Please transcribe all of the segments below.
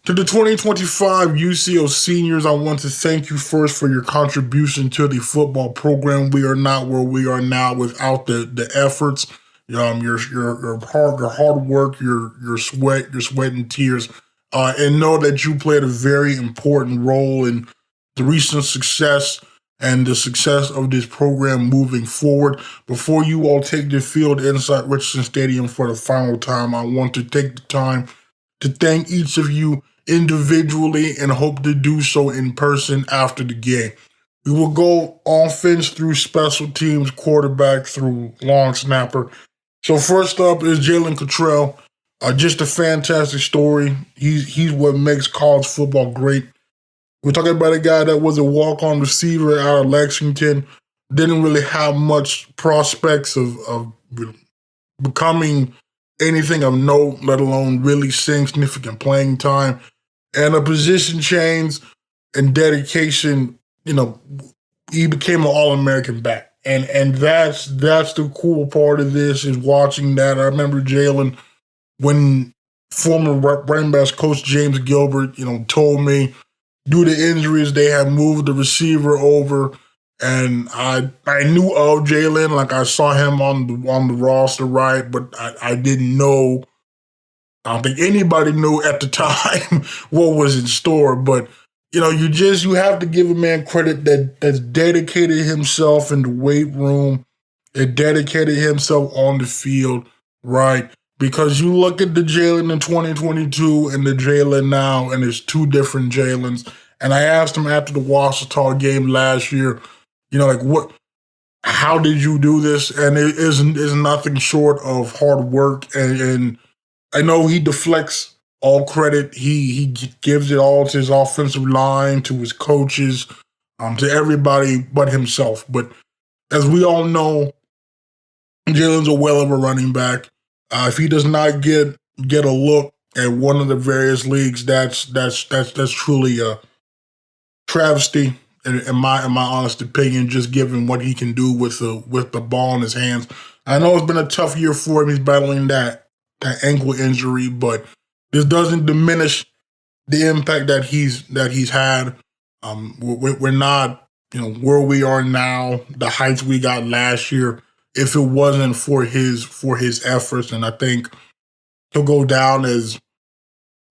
To the 2025 UCO seniors, I want to thank you first for your contribution to the football program. We are not where we are now without the efforts, your hard work, your sweat and tears, and know that you played a very important role in the recent success and the success of this program moving forward. Before you all take the field inside Richardson Stadium for the final time, I want to take the time to thank each of you individually and hope to do so in person after the game. We will go offense through special teams, quarterback through long snapper. So first up is Jalen Cottrell. Just a fantastic story. He's what makes college football great. We're talking about a guy that was a walk-on receiver out of Lexington. Didn't really have much prospects of becoming anything of note, let alone really seeing significant playing time. And a position change and dedication, he became an All-American back. And that's the cool part of this is watching that. I remember Jalen when former running backs coach James Gilbert, told me due to injuries they had moved the receiver over. And I knew of Jalen, like I saw him on the roster, right? But I didn't know. I don't think anybody knew at the time what was in store. But you have to give a man credit that's dedicated himself in the weight room, that dedicated himself on the field, right? Because you look at the Jalen in 2022 and the Jalen now, and it's two different Jalens. And I asked him after the Ouachita game last year, how did you do this? And it is nothing short of hard work. And I know he deflects all credit. He gives it all to his offensive line, to his coaches, to everybody but himself. But as we all know, Jalen's a well of a running back. If he does not get a look at one of the various leagues, that's truly a travesty. In my honest opinion, just given what he can do with the ball in his hands. I know it's been a tough year for him. He's battling that ankle injury, but this doesn't diminish the impact that he's had. We're not where we are now, the heights we got last year, if it wasn't for his efforts. And I think he'll go down as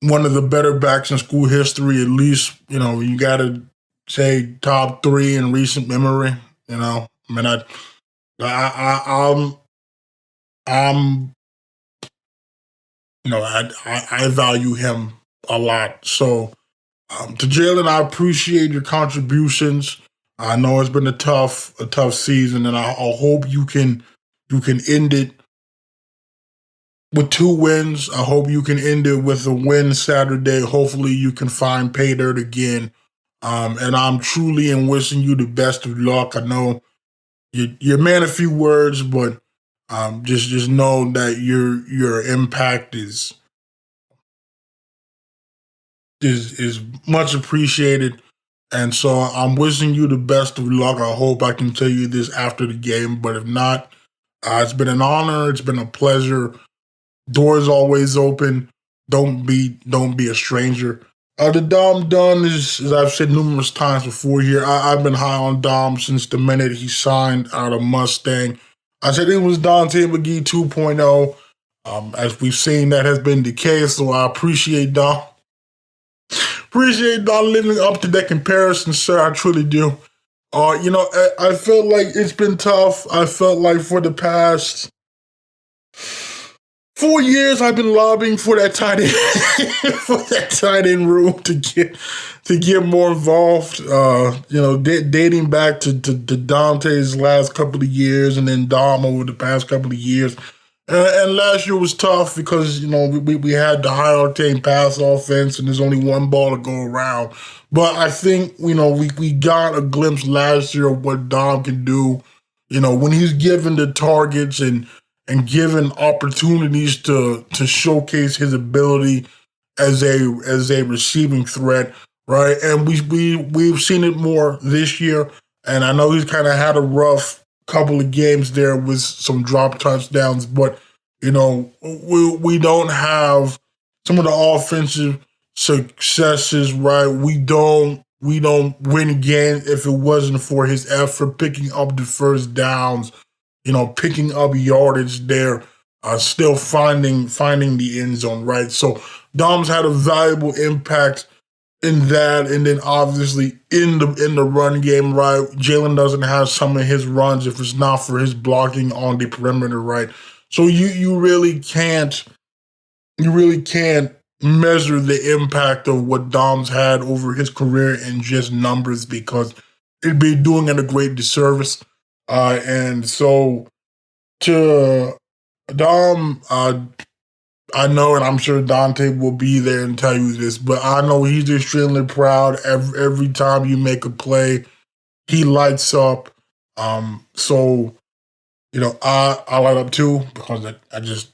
one of the better backs in school history. At least you got to say top 3 in recent memory. I value him a lot. So to Jalen, I appreciate your contributions. I know it's been a tough season, and I hope you can end it with 2 wins. I hope you can end it with a win Saturday. Hopefully you can find pay dirt again. And I'm truly wishing you the best of luck. I know you're a man of few words, but just know that your impact is much appreciated. And so I'm wishing you the best of luck. I hope I can tell you this after the game, but if not, it's been an honor. It's been a pleasure. Doors always open. Don't be a stranger. The Dom Dunn is, as I've said numerous times before here, I've been high on Dom since the minute he signed out of Mustang. I said it was Dante McGee 2.0. As we've seen, that has been the case, so I appreciate Dom. Appreciate Dom living up to that comparison, sir. I truly do. I felt like it's been tough. I felt like for the past 4 years, I've been lobbying for that tight end, for that tight end room to get more involved. Dating back to Dante's last couple of years, and then Dom over the past couple of years. And last year was tough because we had the high octane pass offense, and there's only one ball to go around. But I think we got a glimpse last year of what Dom can do. When he's given the targets and given opportunities to showcase his ability as a receiving threat, right? And we've seen it more this year. And I know he's kind of had a rough couple of games there with some drop touchdowns, but we don't have some of the offensive successes, right? We don't win games if it wasn't for his effort picking up the first downs, picking up yardage there, still finding the end zone, right? So Dom's had a valuable impact in that, and then obviously in the run game, right? Jalen doesn't have some of his runs if it's not for his blocking on the perimeter, right? So you really can't measure the impact of what Dom's had over his career in just numbers because it'd be doing it a great disservice. And so to Dom, I know, and I'm sure Dante will be there and tell you this, but I know he's extremely proud every time you make a play. He lights up. So I light up too because I just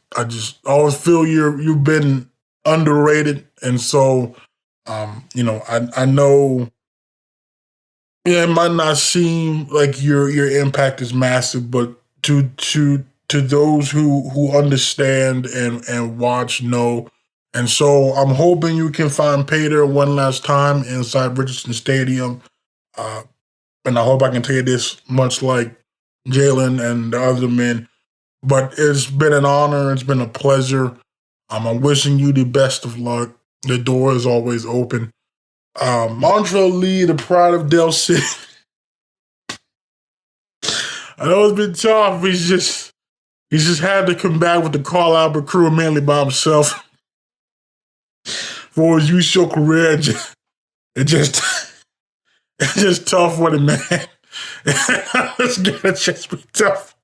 always feel you've been underrated, and so I know. Yeah, it might not seem like your impact is massive, but to those who understand and watch know. And so I'm hoping you can find Pater one last time inside Richardson Stadium. Uh, and I hope I can tell you this, much like Jalen and the other men. But it's been an honor. It's been a pleasure. I'm wishing you the best of luck. The door is always open. Montrell Lee, the pride of Del City. I know it's been tough. He's just had to come back with the Carl Albert crew mainly by himself for his UCO career. It just it's just tough for the man. It's just be tough.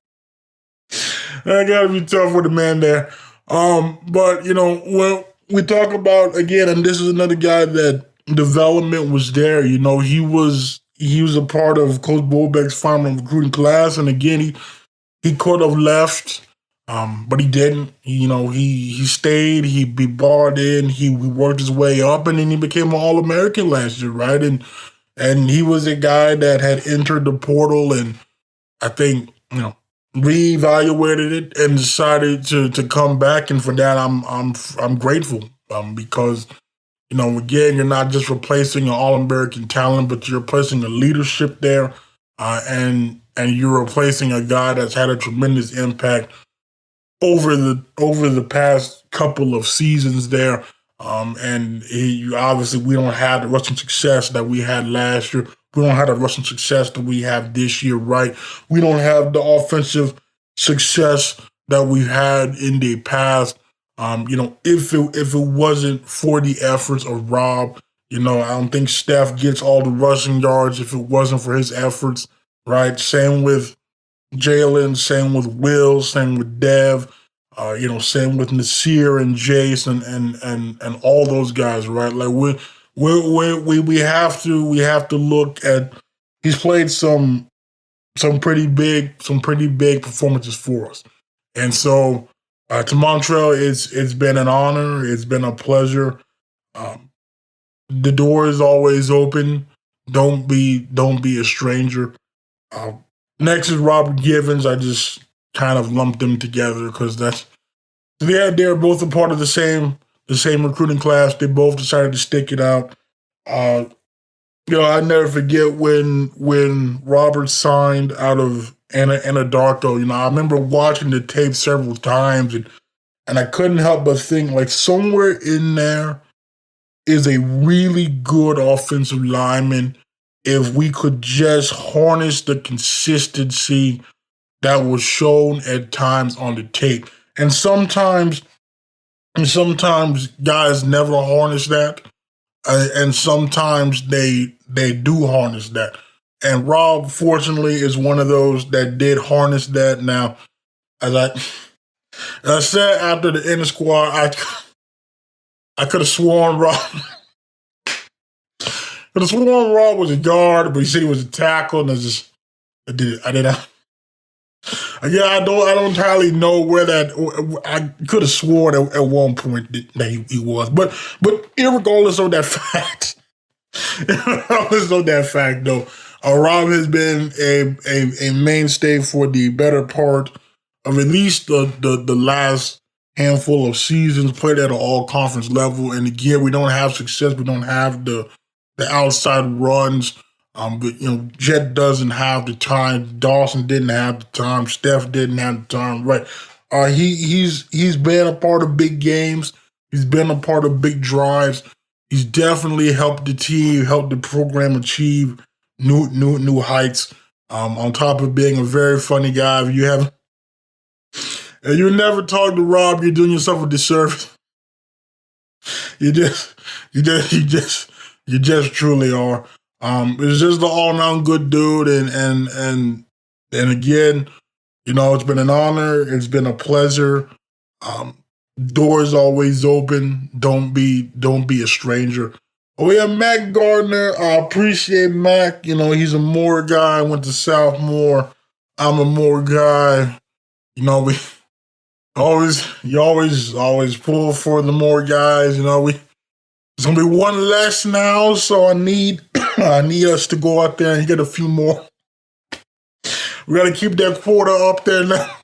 I gotta be tough with the man there. But when we talk about again, and this is another guy that development was there. He was a part of Coach Bobek's final recruiting class, and again, he could have left, but he didn't. He stayed. He be bought in. He worked his way up, and then he became an All-American last year, right? And he was a guy that had entered the portal, and I think reevaluated it and decided to come back, and for that I'm grateful because again, you're not just replacing an All-American talent, but you're replacing a leadership there, and you're replacing a guy that's had a tremendous impact over the past couple of seasons there. Obviously we don't have the rushing success that we had last year. We don't have the rushing success that we have this year, right? We don't have the offensive success that we had in the past. If it wasn't for the efforts of Rob, I don't think Steph gets all the rushing yards if it wasn't for his efforts, right? Same with Jalen, same with Will, same with Dev, same with Nasir and Jason and all those guys, right? Like we have to look at. He's played some pretty big performances for us, and so to Montrell, it's been an honor. It's been a pleasure. The door is always open. Don't be a stranger. Uh, Next is Robert Givens. I just kind of lumped them together because they're both a part of the same recruiting class. They both decided to stick it out. Uh, I never forget when Robert signed out of Anadarko. I remember watching the tape several times and I couldn't help but think like somewhere in there is a really good offensive lineman if we could just harness the consistency that was shown at times on the tape. And sometimes guys never harness that. And sometimes they do harness that. And Rob, fortunately, is one of those that did harness that. Now, as I said after the inner squad, I could have sworn Rob. Could have sworn Rob was a guard, but he said he was a tackle, and I didn't. Yeah, I don't entirely know where that. I could have sworn at one point that he was, but irregardless of that fact, though, Rob has been a mainstay for the better part of at least the last handful of seasons, played at an all-conference level. And again, we don't have success. We don't have the outside runs. But Jet doesn't have the time. Dawson didn't have the time. Steph didn't have the time. Right? He's been a part of big games. He's been a part of big drives. He's definitely helped the team, helped the program achieve new heights. On top of being a very funny guy, if you never talk to Rob, you're doing yourself a disservice. You just truly are. It's just an all-around good dude, and again, it's been an honor. It's been a pleasure. Doors always open. Don't be a stranger. We have Mac Gardner. I appreciate Mac. He's a Moore guy. Went to South Moore. I'm a Moore guy. We always pull for the Moore guys. It's gonna be one less now, so I need us to go out there and get a few more. We gotta keep that quota up there now,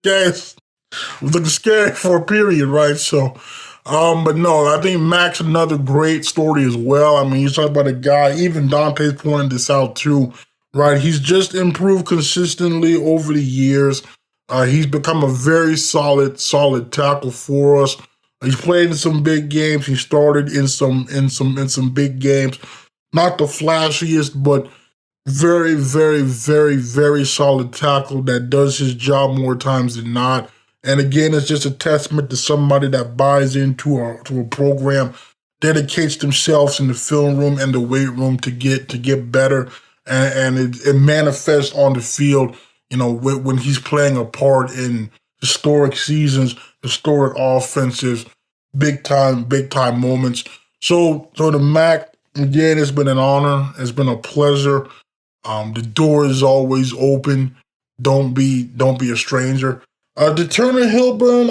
guys. It's looking scary for a period, right? So, but no, I think Mac's another great story as well. I mean, you talk about a guy, even Dante's pointing this out too, right? He's just improved consistently over the years. He's become a very solid tackle for us. He's played in some big games. He started in some big games. Not the flashiest, but very, very, very, very solid tackle that does his job more times than not. And again, it's just a testament to somebody that buys into a program, dedicates themselves in the film room and the weight room to get better, and it manifests on the field. When he's playing a part in historic seasons, historic offenses, big time moments. So the Mac, again, it's been an honor. It's been a pleasure. The door is always open. Don't be a stranger. The Turner Hilburn,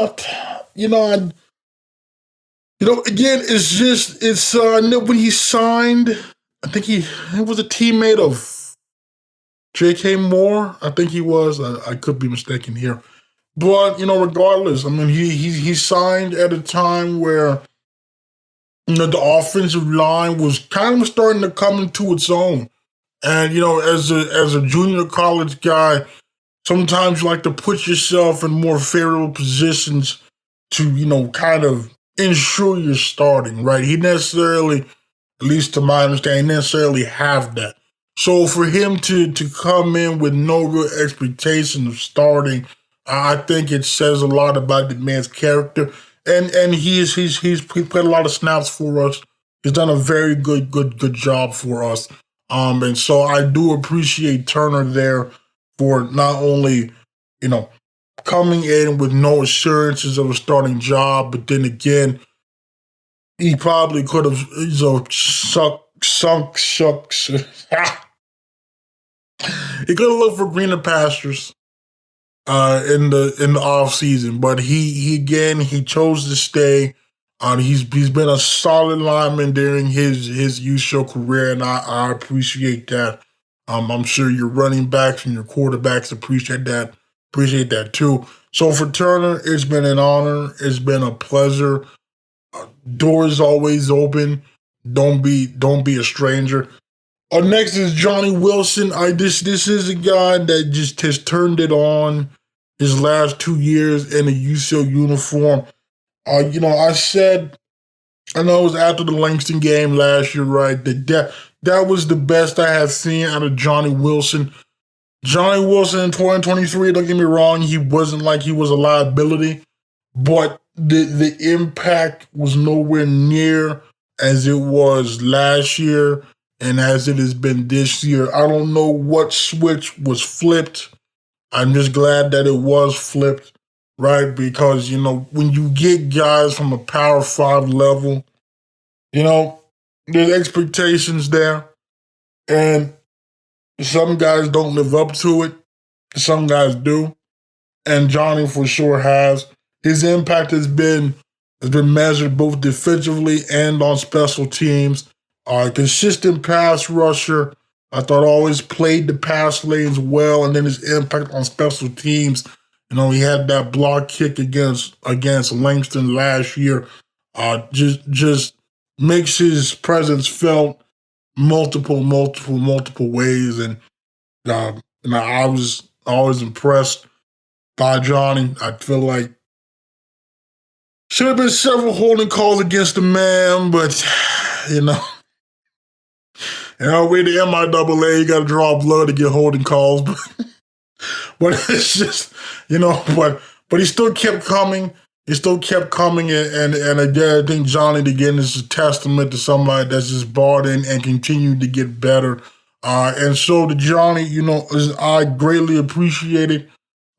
again, it's when he signed, I think he was a teammate of J.K. Moore. I think he was. I could be mistaken here. But, regardless, I mean, he signed at a time where, the offensive line was kind of starting to come into its own. And, as a junior college guy, sometimes you like to put yourself in more favorable positions to, kind of ensure you're starting, right? He necessarily, at least to my understanding, necessarily have that. So for him to come in with no real expectation of starting, I think it says a lot about the man's character. And he's played a lot of snaps for us. He's done a very good job for us. And so I do appreciate Turner there for not only, coming in with no assurances of a starting job, but then again, he probably could have sunk. He could have looked for greener pastures in the off season, but he chose to stay. He's been a solid lineman during his USHO career, and I appreciate that. I'm sure your running backs and your quarterbacks appreciate that too. So for Turner, it's been an honor. It's been a pleasure. Doors always open. Don't be a stranger. Next is Johnny Wilson. This is a guy that just has turned it on his last 2 years in a UCO uniform. I know it was after the Langston game last year, right? That was the best I have seen out of Johnny Wilson. Johnny Wilson in 2023, don't get me wrong, he wasn't like he was a liability, but the impact was nowhere near as it was last year and as it has been this year. I don't know what switch was flipped. I'm just glad that it was flipped, right? Because, when you get guys from a Power 5 level, there's expectations there. And some guys don't live up to it. Some guys do. And Johnny for sure has. His impact has been measured both defensively and on special teams. Consistent pass rusher. I thought always played the pass lanes well, and then his impact on special teams He had that block kick against Langston last year. Just makes his presence felt multiple ways, and I was always impressed by Johnny. I feel like should have been several holding calls against the man, but way the MIAA, you got to draw blood to get holding calls, but it's just but he still kept coming. He still kept coming, and again, I think Johnny again is a testament to somebody that's just bought in and continued to get better. And so to Johnny, I greatly appreciate it.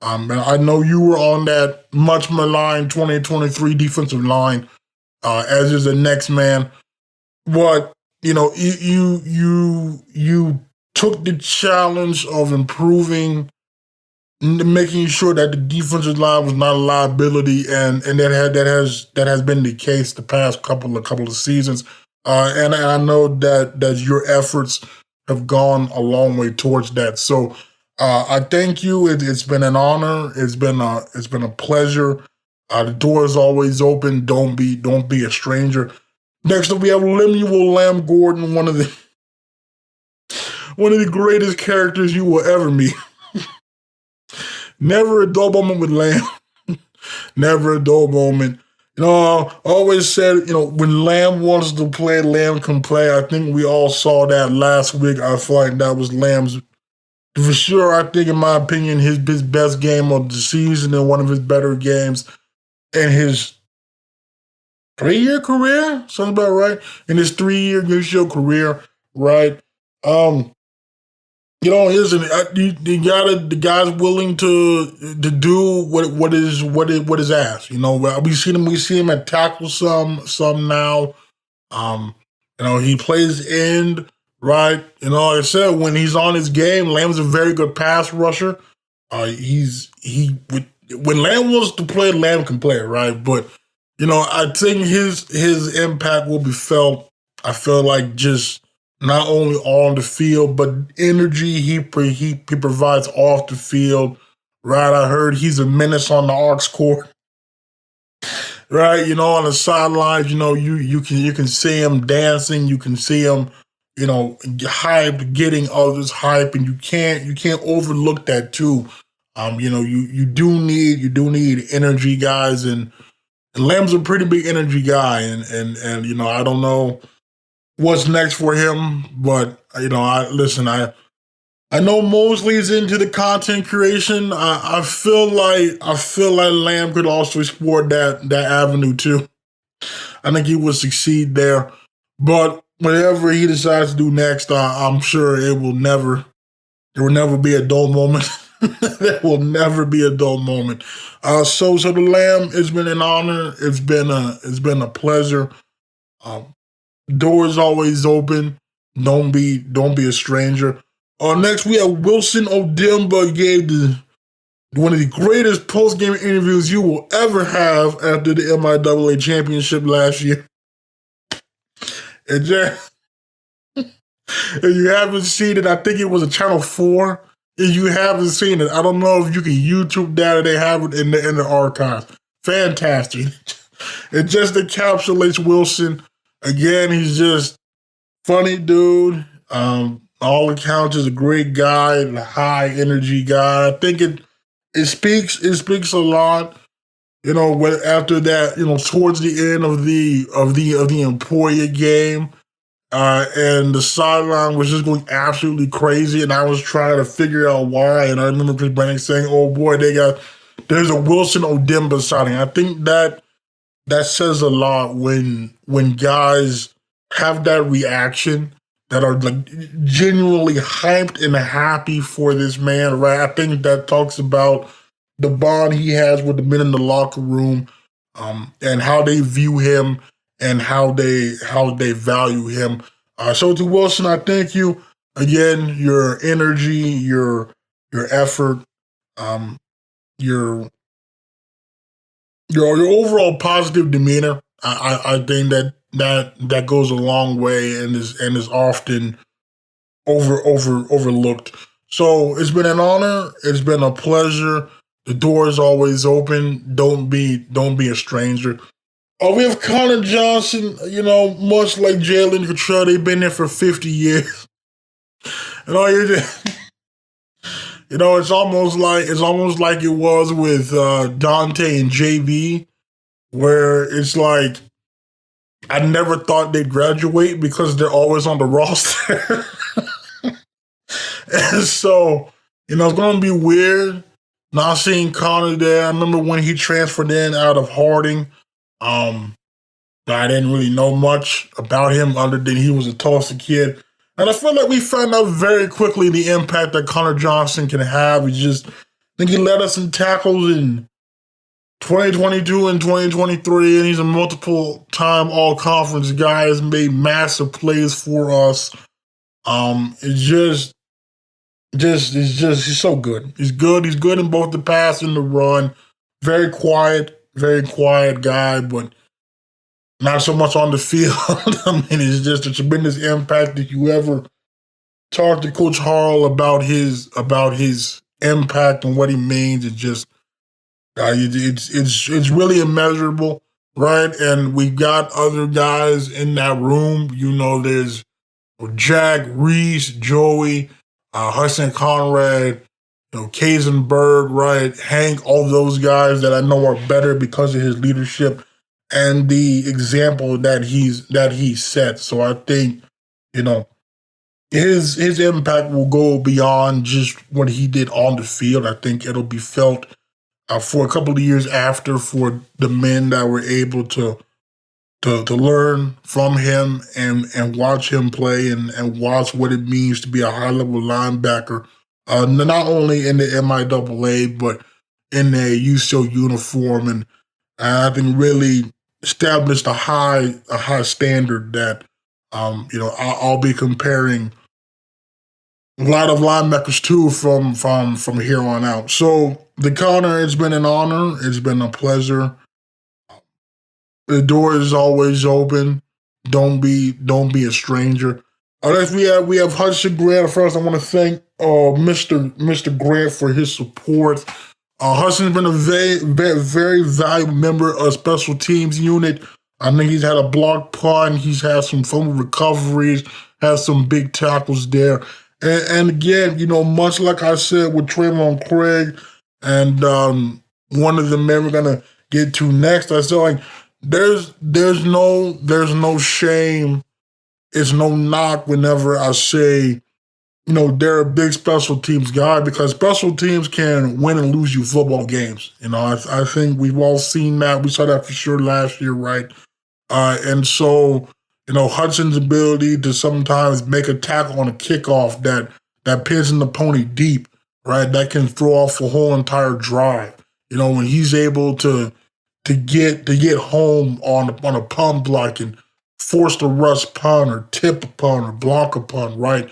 And I know you were on that much maligned 2023 defensive line, as is the next man. But you took the challenge of improving, making sure that the defensive line was not a liability, and that has been the case the past couple of seasons. And I know that your efforts have gone a long way towards that. So I thank you. It's been an honor. It's been a pleasure. The door is always open. Don't be a stranger. Next up, we have Lemuel Lamb Gordon, one of the greatest characters you will ever meet. Never a dull moment with Lamb. Never a dull moment. I always said, when Lamb wants to play, Lamb can play. I think we all saw that last week. I feel like that was Lamb's, for sure. I think, in my opinion, his best game of the season and one of his better games in his 3-year career. Sounds about right. In his 3-year UCO career, right? Listen, the guy's willing to do what is asked. We see him at tackle some now. He plays end, right? Like I said, when he's on his game, Lamb's a very good pass rusher. When Lamb wants to play, Lamb can play, right? But I think his impact will be felt. I feel like just not only on the field, but energy he provides off the field, right? I heard he's a menace on the aux court, right? On the sidelines, you can see him dancing, you can see him, hyped, getting others hype, and you can't overlook that too. You do need energy guys, and Lamb's a pretty big energy guy, and I don't know what's next for him, but I know Mosley's into the content creation. I feel like Lamb could also explore that avenue too. I think he would succeed there, but whatever he decides to do next, I'm sure there will never be a dull moment. There will never be a dull moment. So the Lamb, it's been an honor. It's been a pleasure. Door is always open. Don't be a stranger. Next, we have Wilson Odemba gave one of the greatest post-game interviews you will ever have after the MIAA championship last year. And just, if you haven't seen it, I think it was a Channel 4. If you haven't seen it, I don't know if you can YouTube that or they have it in the archives. Fantastic. It just encapsulates Wilson. Again, he's just funny dude. All accounts is a great guy, a high energy guy. I think it speaks a lot. After that, towards the end of the Emporia game, and the sideline was just going absolutely crazy, and I was trying to figure out why. And I remember Chris Brennan saying, "Oh boy, there's a Wilson Odemba sighting." I think that says a lot when guys have that reaction, that are like genuinely hyped and happy for this man, right? I think that talks about the bond he has with the men in the locker room, and how they view him and how they value him. So to Wilson, I thank you again. Your energy, your effort, your overall positive demeanor. I think that goes a long way and is often overlooked. So it's been an honor. It's been a pleasure. The door is always open. Don't be a stranger. Oh, we have Connor Johnson. Much like Jalen Cottrell, they've been there for 50 years. And all you just, it's almost like it was with Dante and JB, where it's like I never thought they'd graduate because they're always on the roster. And so, it's going to be weird not seeing Connor there. I remember when he transferred in out of Harding. I didn't really know much about him other than he was a Tulsa kid. And I feel like we found out very quickly the impact that Connor Johnson can have. I think he led us in tackles in 2022 and 2023, and he's a multiple-time all-conference guy. Has made massive plays for us. He's so good. He's good. He's good in both the pass and the run. Very quiet guy, but not so much on the field. I mean, it's just a tremendous impact. If you ever talk to Coach Harrell about his impact and what he means, it's really immeasurable, right? And we've got other guys in that room. There's Jack, Reese, Joey, Hudson Conrad, Kaisenberg, right? Hank, all those guys that I know are better because of his leadership and the example that he set. So I think, his impact will go beyond just what he did on the field. I think it'll be felt for a couple of years after for the men that were able to learn from him and watch him play and watch what it means to be a high-level linebacker, not only in the MIAA, but in a UCO uniform. And I think really established a high standard that, I'll be comparing a lot of linebackers too from here on out. So the Connor, it's been an honor. It's been a pleasure. The door is always open. Don't be a stranger. Next we have Hudson Grant. First, I want to thank Mr. Grant for his support. Hudson's been a very, very, very valuable member of special teams unit. I think he's had a block punt. He's had some fumble recoveries, has some big tackles there. And again, much like I said with Trayvon Craig and one of the men we're gonna get to next, I said like there's no shame. It's no knock whenever I say, they're a big special teams guy because special teams can win and lose you football games. I think we've all seen that. We saw that for sure last year, right? And so, Hudson's ability to sometimes make a tackle on a kickoff that pins in the pony deep, right? That can throw off a whole entire drive. When he's able to get home on a punt block and force the rush punt or tip a punt or block a punt, right?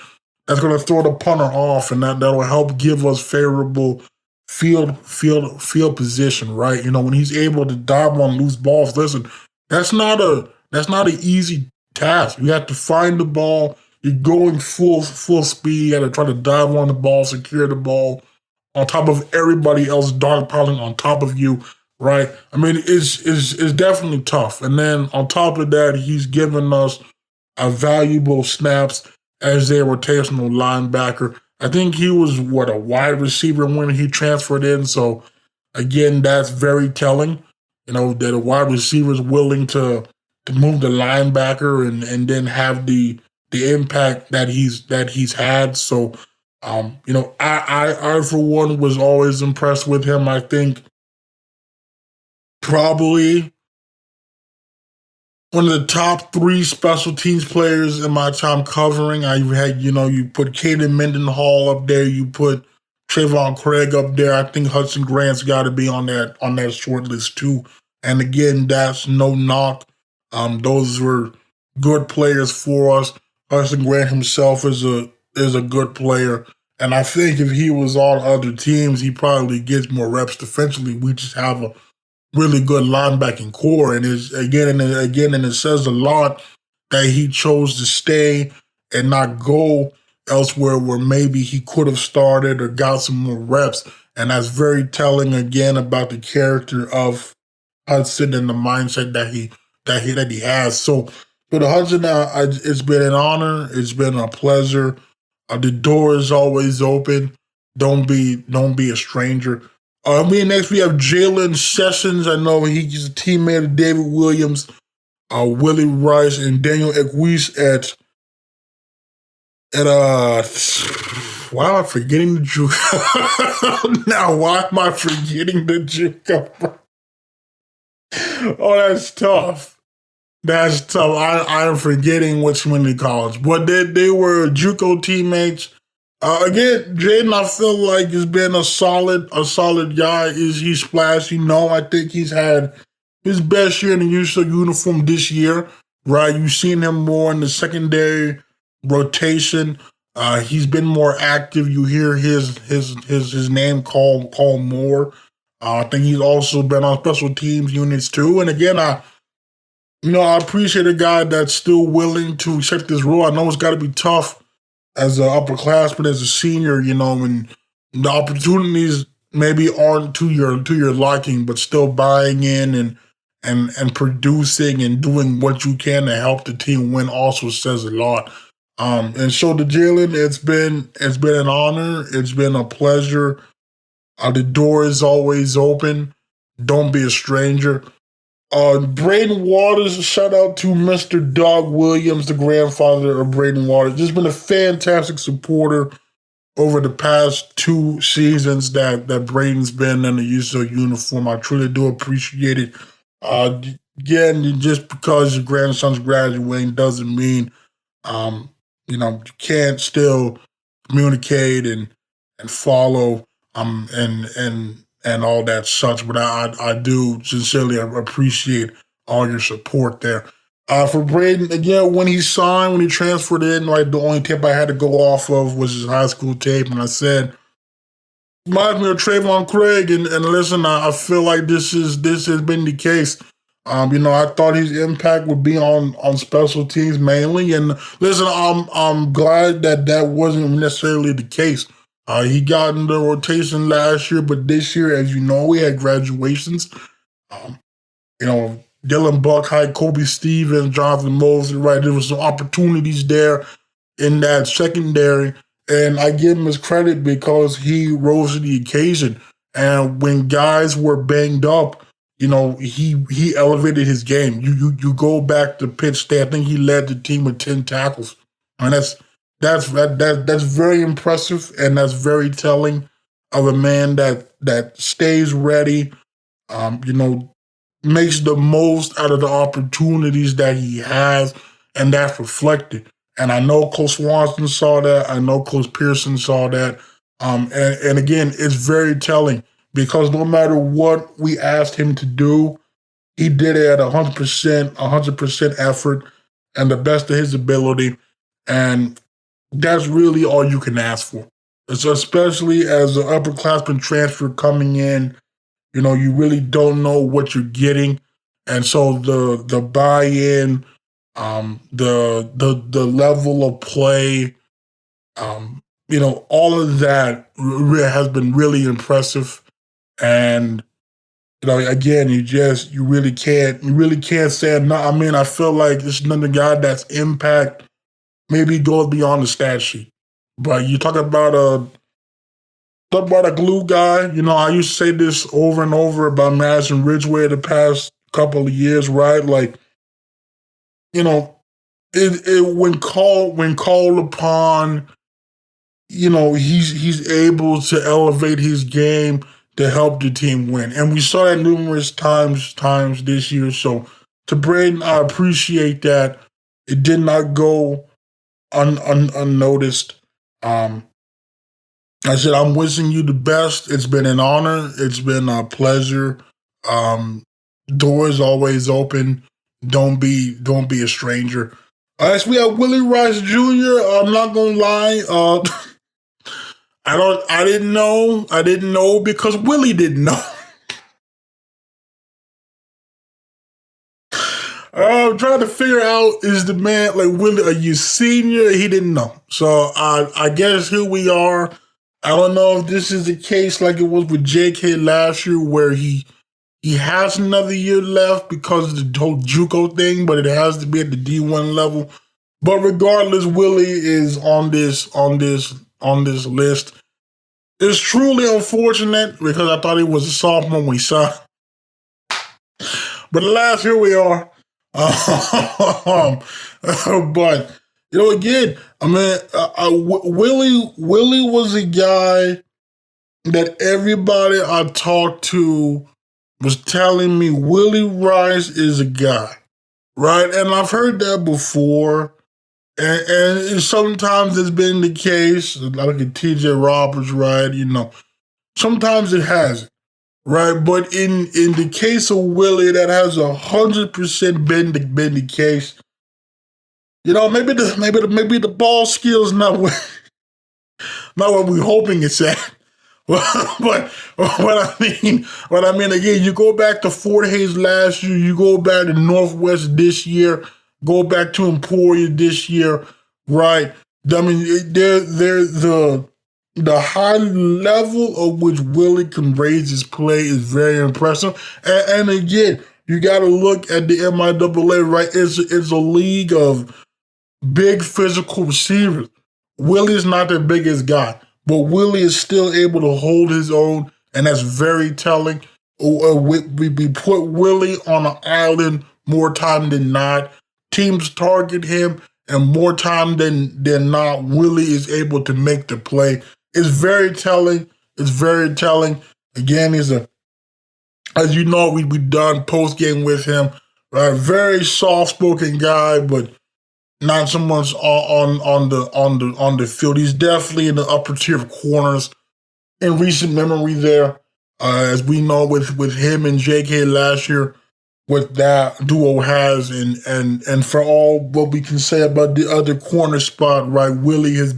That's going to throw the punter off, and that'll help give us favorable field position, right? When he's able to dive on loose balls, listen, that's not an easy task. You have to find the ball. You're going full speed. You got to try to dive on the ball, secure the ball on top of everybody else dogpiling on top of you, right? I mean, it's definitely tough. And then on top of that, he's given us a valuable snaps as a rotational linebacker. I think he was, a wide receiver when he transferred in. So, again, that's very telling, that a wide receiver is willing to move the linebacker and then have the impact that he's had. So, I for one was always impressed with him. I think probably one of the top 3 special teams players in my time covering. I had, you put Caden Mendenhall up there, you put Trayvon Craig up there. I think Hudson Grant's got to be on that short list too. And again, that's no knock. Those were good players for us. Hudson Grant himself is a good player. And I think if he was on other teams, he probably gets more reps defensively. We just have a really good linebacking core. And it says a lot that he chose to stay and not go elsewhere where maybe he could have started or got some more reps And that's very telling again about the character of Hudson and the mindset that he has. So for the Hudson, it's been an honor. It's been a pleasure. The door is always open. Don't be a stranger. Next we have Jalen Sessions. I know he's a teammate of David Williams, Willie Rice, and Daniel Equise at why am I forgetting the JUCO? Now, why am I forgetting the JUCO? Oh, that's tough. That's tough. I am forgetting which community college, but they were JUCO teammates. Again, Jaden, I feel like has been a solid guy. He's splashy? No, I think he's had his best year in the USO uniform this year. Right, you've seen him more in the secondary rotation. He's been more active. You hear his name called more. I think he's also been on special teams units too. And again, I appreciate a guy that's still willing to accept this role. I know it's got to be tough as an upperclassman, as a senior, and the opportunities maybe aren't to your liking, but still buying in and producing and doing what you can to help the team win also says a lot. And so to Jalen, it's been an honor. It's been a pleasure. The door is always open. Don't be a stranger. Braden Waters, shout out to Mr. Doug Williams, the grandfather of Braden Waters. Just been a fantastic supporter over the past 2 seasons that Braden's been in the USO uniform. I truly do appreciate it. Again, just because your grandson's graduating doesn't mean you can't still communicate and follow and all that such. But I do sincerely appreciate all your support there. For Braden, again, when he transferred in, like the only tape I had to go off of was his high school tape, and I said, reminds me of Trayvon Craig, and listen, I feel like this has been the case. I thought his impact would be on special teams mainly, and listen, I'm glad that wasn't necessarily the case. He got in the rotation last year, but this year, as you know, we had graduations. Dylan Buckheit, Kobe Stevens, Jonathan Mosley, right? There was some opportunities there in that secondary, and I give him his credit because he rose to the occasion. And when guys were banged up, he elevated his game. You go back to Pitt State, I think he led the team with 10 tackles, and that's very impressive, and that's very telling of a man that stays ready, makes the most out of the opportunities that he has, and that's reflected. And I know Coach Swanson saw that. I know Coach Pearson saw that. And again, it's very telling because no matter what we asked him to do, he did it at 100% effort and the best of his ability. And that's really all you can ask for. So especially as an upperclassman transfer coming in, you really don't know what you're getting. And so the buy-in, the level of play, all of that has been really impressive. And again, you really can't say no. I mean, I feel like this is another guy that's impact maybe goes beyond the stat sheet. But you talk about a glue guy. I used to say this over and over about Madison Ridgeway the past couple of years, right? Like, when called upon, he's able to elevate his game to help the team win. And we saw that numerous times this year. So to Braden, I appreciate that. It did not go unnoticed. I said, I'm wishing you the best. It's been an honor. It's been a pleasure. Doors always open. Don't be a stranger. As we have Willie Rice Jr., I'm not gonna lie. I didn't know because Willie didn't know. I'm trying to figure out, is the man like Willie, are you senior? He didn't know. So I guess here we are. I don't know if this is the case like it was with JK last year, where he has another year left because of the whole JUCO thing, but it has to be at the D1 level. But regardless, Willie is on this list. It's truly unfortunate because I thought he was a sophomore when he signed. But alas, here we are. But again, I mean, Willie was a guy that everybody I talked to was telling me Willie Rice is a guy, right? And I've heard that before. And sometimes it's been the case, like a TJ Roberts, right? Sometimes it hasn't, right? But in the case of Willie, that has 100% been the case. Maybe the ball skills not what we're hoping it's at. But what I mean again, you go back to Fort Hays last year, you go back to Northwest this year, go back to Emporia this year, right? I mean, they're the high level of which Willie can raise his play is very impressive. And again, you got to look at the MIAA, right? It's a league of big physical receivers. Willie's not the biggest guy, but Willie is still able to hold his own, and that's very telling. We put Willie on an island more time than not. Teams target him, and more time than not, Willie is able to make the play. It's very telling. It's very telling. Again, as you know, we done post game with him. Right, very soft spoken guy, but not so much on the field. He's definitely in the upper tier of corners in recent memory there. As we know with him and JK last year, what that duo has, and for all what we can say about the other corner spot, right? Willie has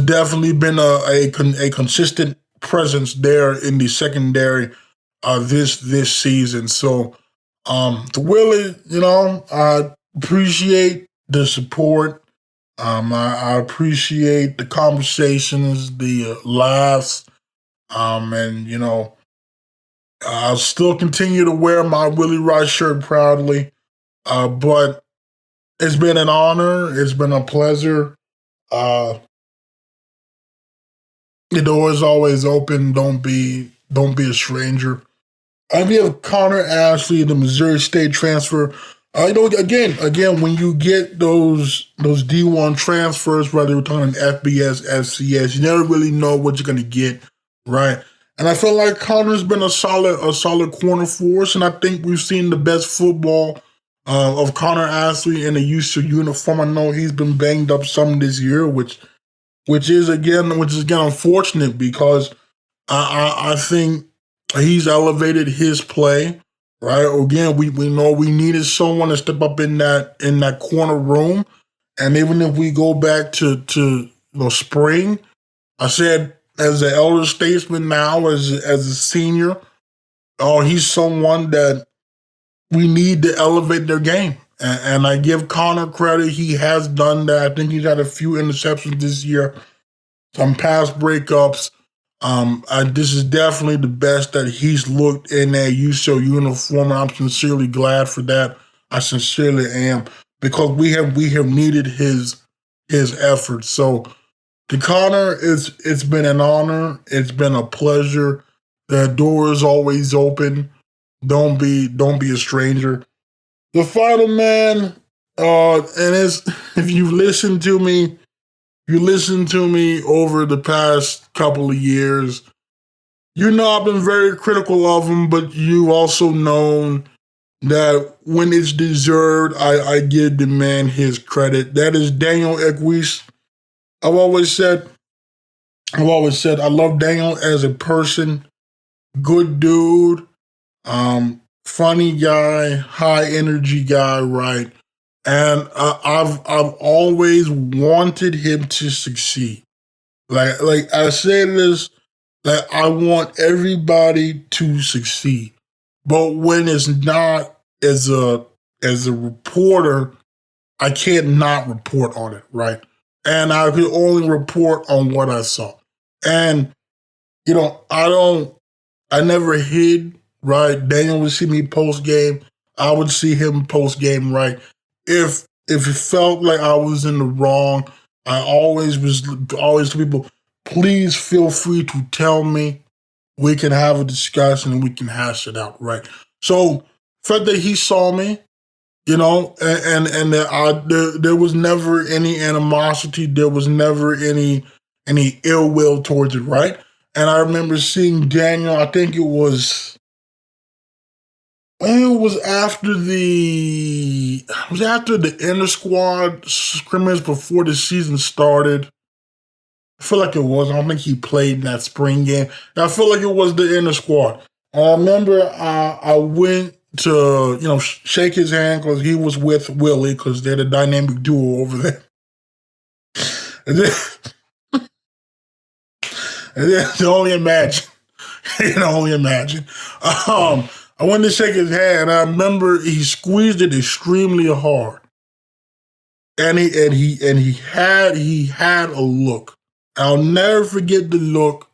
definitely been a consistent presence there in the secondary this season. So to Willie, I appreciate the support. I appreciate the conversations, the laughs, and I'll still continue to wear my Willie Rice shirt proudly. But it's been an honor. It's been a pleasure. The door is always open. Don't be a stranger. We have Connor Ashley, the Missouri State transfer. Again, when you get those D1 transfers, whether you're talking FBS, FCS, you never really know what you're going to get, right? And I feel like Connor's been a solid corner for us, and I think we've seen the best football of Connor Ashley in a UC uniform. I know he's been banged up some this year, which is again unfortunate because I think he's elevated his play. Right. Again, we know we needed someone to step up in that corner room. And even if we go back to spring, I said as an elder statesman now, as a senior, he's someone that we need to elevate their game. And I give Connor credit. He has done that. I think he's had a few interceptions this year, some pass breakups. This is definitely the best that he's looked in a UCO uniform, and I'm sincerely glad for that. I sincerely am, because we have needed his efforts. So to Connor, it's been an honor. It's been a pleasure. The door is always open. Don't be a stranger. The final man, and if you've listened to me. You listened to me over the past couple of years. You know I've been very critical of him, but you also known that when it's deserved, I give the man his credit. That is Daniel Equis. I've always said I love Daniel as a person, good dude, funny guy, high energy guy, right? And I've always wanted him to succeed. Like I say this, that I want everybody to succeed. But when it's not, as a reporter, I can't not report on it, right? And I could only report on what I saw. And, I never hid, right? Daniel would see me post game. I would see him post game, right? If it felt like I was in the wrong, I always to people, please feel free to tell me. We can have a discussion and we can hash it out, right? So, the fact that he saw me, and that there was never any animosity, there was never any ill will towards it, right? And I remember seeing Daniel. I think it was after the inter squad scrimmage before the season started. I feel like it was. I don't think he played in that spring game. I feel like it was the inner squad. I remember I went to shake his hand because he was with Willie because they're the dynamic duo over there. And then, you can only imagine. You can only imagine. I went to shake his hand. And I remember he squeezed it extremely hard, and he had a look. I'll never forget the look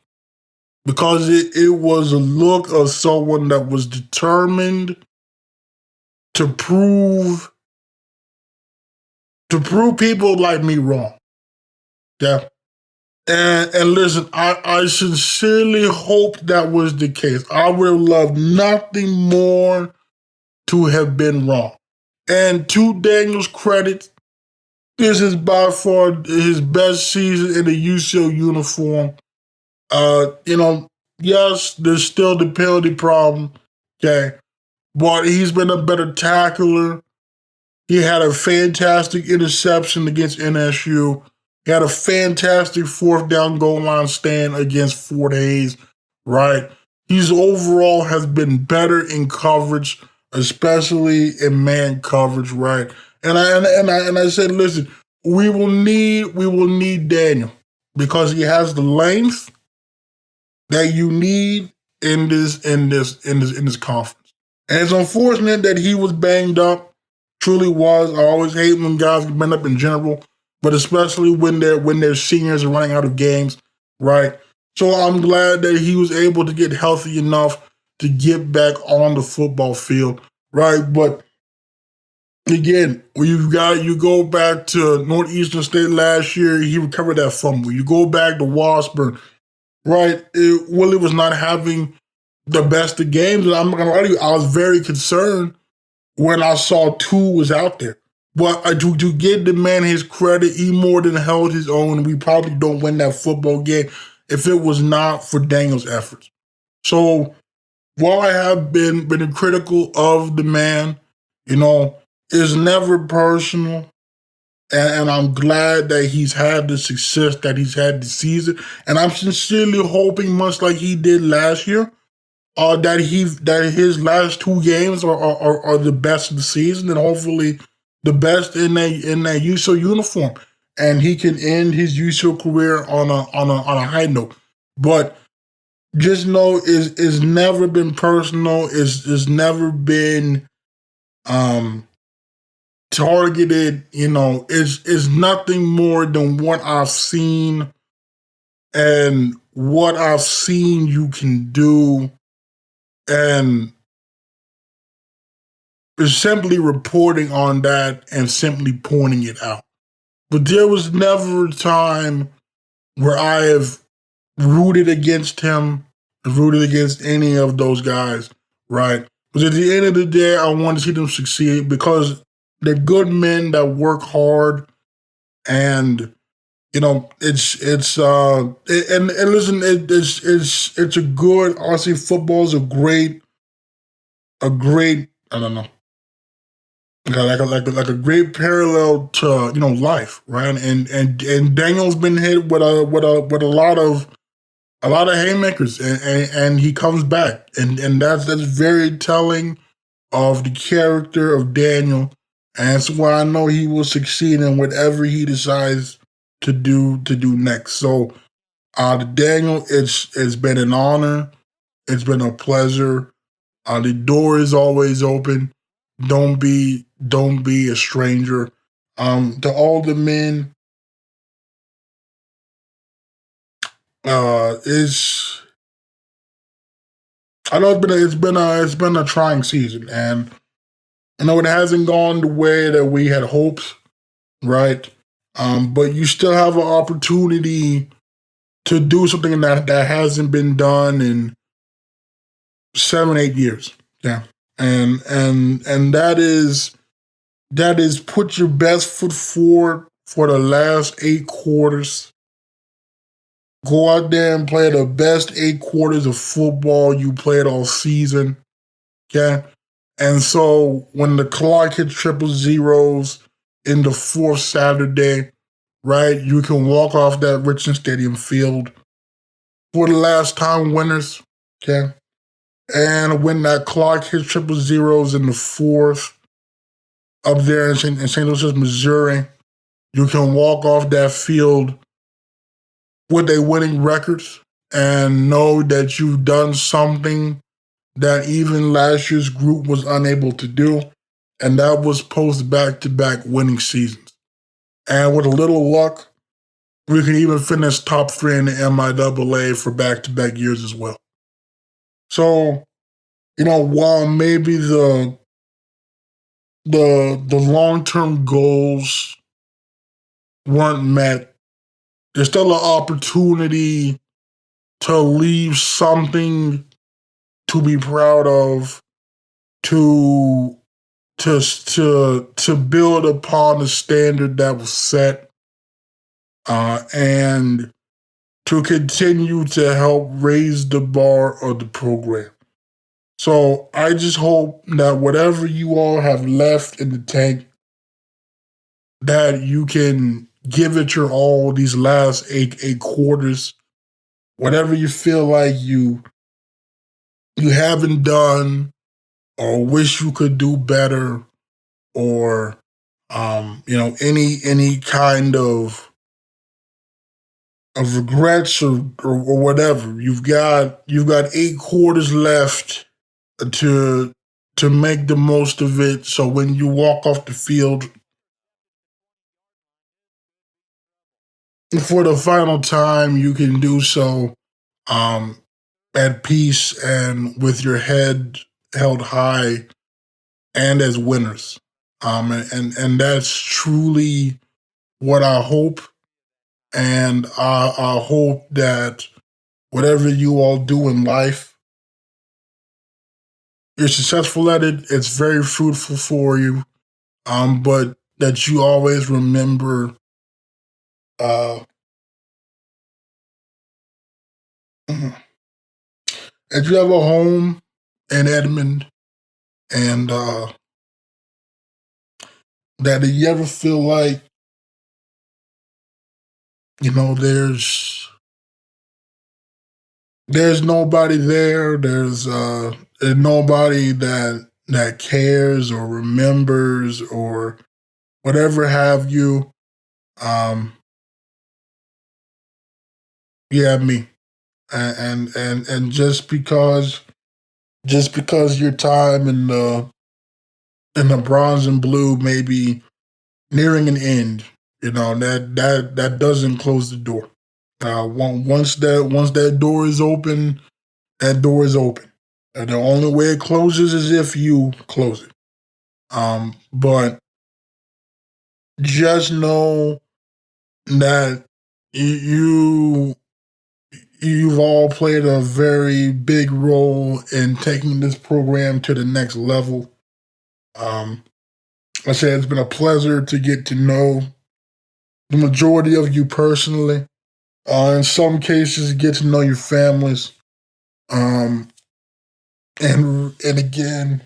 because it was a look of someone that was determined to prove people like me wrong. Yeah. And listen, I sincerely hope that was the case. I would have loved nothing more to have been wrong. And to Daniel's credit, this is by far his best season in a UCO uniform. Yes, there's still the penalty problem. Okay. But he's been a better tackler. He had a fantastic interception against NSU. He had a fantastic fourth down goal line stand against Fort Hays, right? He's overall has been better in coverage, especially in man coverage, right? And I said, listen, we will need Daniel because he has the length that you need in this conference. And it's unfortunate that he was banged up. Truly was. I always hate when guys get banged up in general, but especially when they're seniors and running out of games, right? So I'm glad that he was able to get healthy enough to get back on the football field, right? But again, when you go back to Northeastern State last year, he recovered that fumble. You go back to Washburn, right? Willie was not having the best of games, and I'm not gonna lie to you, I was very concerned when I saw two was out there. But to give the man his credit, he more than held his own. We probably don't win that football game if it was not for Daniel's efforts. So while I have been critical of the man, it's never personal. And I'm glad that he's had the success that he's had this season. And I'm sincerely hoping, much like he did last year, that his last two games are the best of the season, and hopefully the best in that USO uniform, and he can end his USO career on a high note. But just know it's never been personal. It's never been targeted. It's nothing more than what I've seen, and what I've seen you can do. And is simply reporting on that and simply pointing it out. But there was never a time where I have rooted against him, rooted against any of those guys, right? Because at the end of the day, I want to see them succeed because they're good men that work hard, and and listen, it's a good. Honestly, football is a great. I don't know. Like a great parallel to life, right? And Daniel's been hit with a lot of haymakers, and he comes back, and that's very telling of the character of Daniel, and that's why I know he will succeed in whatever he decides to do next. So, Daniel, it's been an honor, it's been a pleasure. The door is always open. Don't be a stranger. To all the men, It's I know it's been a trying season, and I know it hasn't gone the way that we had hoped, right? But you still have an opportunity to do something that hasn't been done in 7, 8 years. Yeah, and that is put your best foot forward for the last 8 quarters. Go out there and play the best 8 quarters of football you played all season. Okay. And so when the clock hits triple zeros in the fourth Saturday, right, you can walk off that Richmond Stadium field for the last time winners. Okay. And when that clock hits triple zeros in the fourth, up there in St. Louis, Missouri, you can walk off that field with a winning record and know that you've done something that even last year's group was unable to do, and that was post back-to-back winning seasons. And with a little luck, we can even finish top 3 in the MIAA for back-to-back years as well. So, while maybe the long-term goals weren't met, there's still an opportunity to leave something to be proud of, to to build upon the standard that was set, and to continue to help raise the bar of the program. So I just hope that whatever you all have left in the tank, that you can give it your all these last eight quarters. Whatever you feel like you haven't done or wish you could do better, or any kind of regrets, or whatever. You've got 8 quarters left to make the most of it. So when you walk off the field for the final time, you can do so um, at peace and with your head held high and as winners. And that's truly what I hope. And I hope that whatever you all do in life, you're successful at it. It's very fruitful for you. But that you always remember uh, that you have a home in Edmond, and that if you ever feel like, there's nobody there, there's nobody that cares or remembers or whatever have you. Um, yeah, me. And just because your time in the bronze and blue may be nearing an end, that doesn't close the door. Once that door is open, that door is open. And the only way it closes is if you close it. But just know that you you've all played a very big role in taking this program to the next level. Um, I say it's been a pleasure to get to know the majority of you personally. In some cases, get to know your families. Um, and again,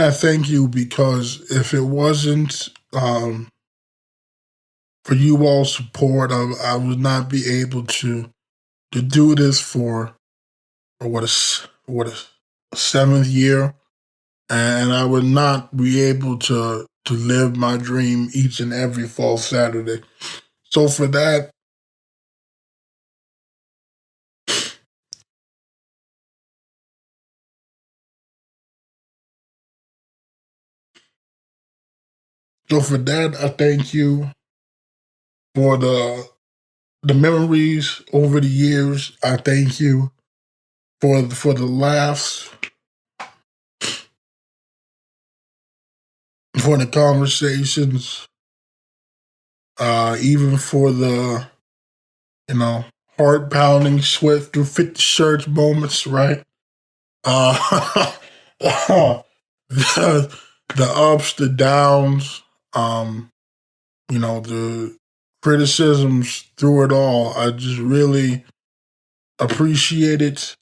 I thank you, because if it wasn't for you all's support, I would not be able to do this for what a 7th year, and I would not be able to live my dream each and every fall Saturday. So for that, So for that, I thank you for the memories over the years. I thank you for the laughs, for the conversations, even for the, you know, heart pounding, sweat through 50 shirts moments, right? Uh, the, the ups, the downs, um, the criticisms through it all. I just really appreciate it.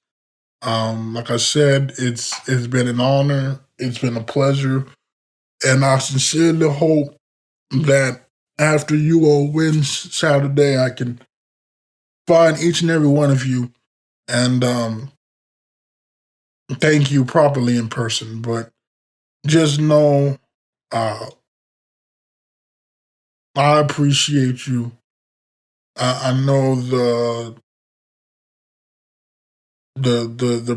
Like I said, it's been an honor. It's been a pleasure. And I sincerely hope that after you all win Saturday, I can find each and every one of you and thank you properly in person. But just know uh, I appreciate you. I know the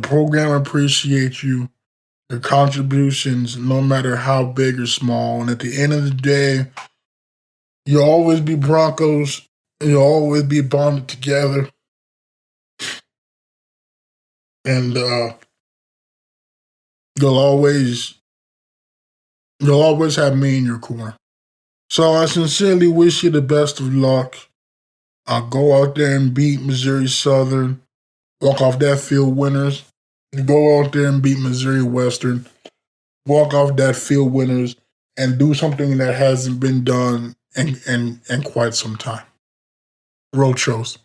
program appreciates you, your contributions, no matter how big or small. And at the end of the day, you'll always be Broncos. You'll always be bonded together. And you'll always you'll always have me in your corner. So I sincerely wish you the best of luck. Go out there and beat Missouri Southern. Walk off that field winners. Go out there and beat Missouri Western. Walk off that field winners and do something that hasn't been done in quite some time. Road shows.